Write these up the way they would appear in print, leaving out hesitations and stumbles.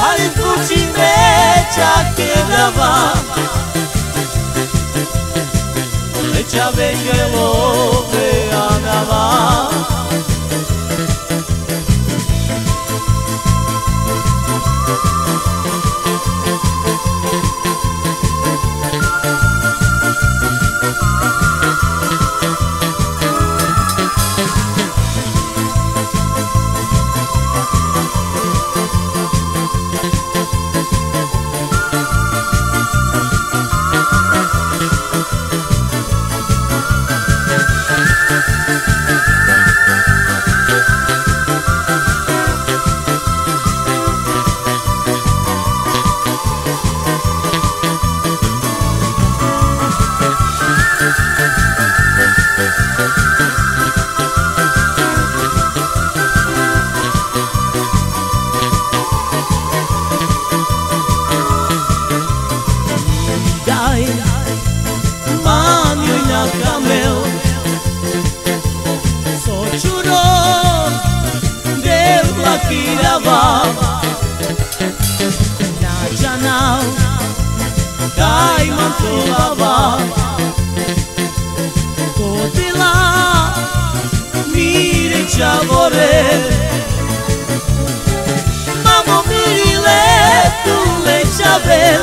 Pare puține cea quedaba, lecha venga lo que andaba. Najanau, cai mantulava, cotila, mire ciavore, mamo mirile tu le ciavel,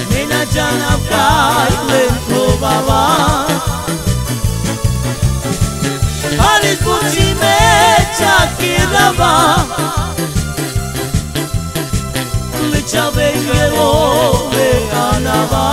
nena janau cai le trovava, palis puține cea quedaba. Lecha venguelo de ganaba.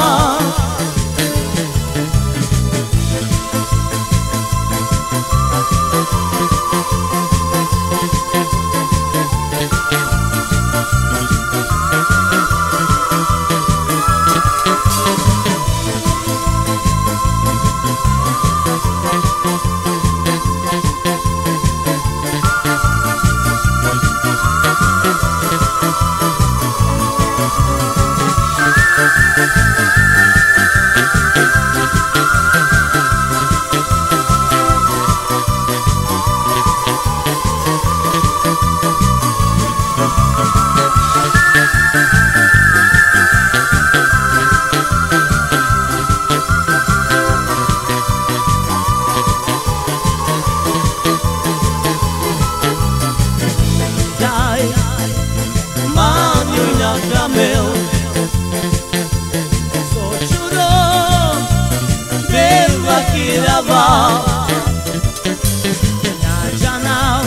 Najanau,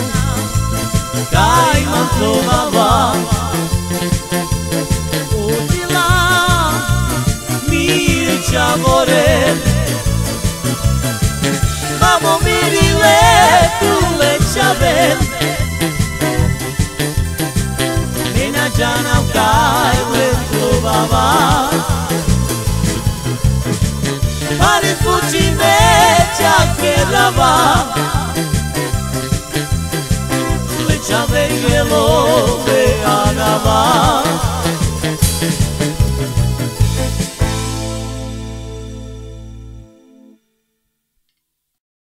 cai mantulava, utila, mire ciavore, mamo mirile tu le ciavel, Najanau cai le trovava. Pare puține cea quedaba.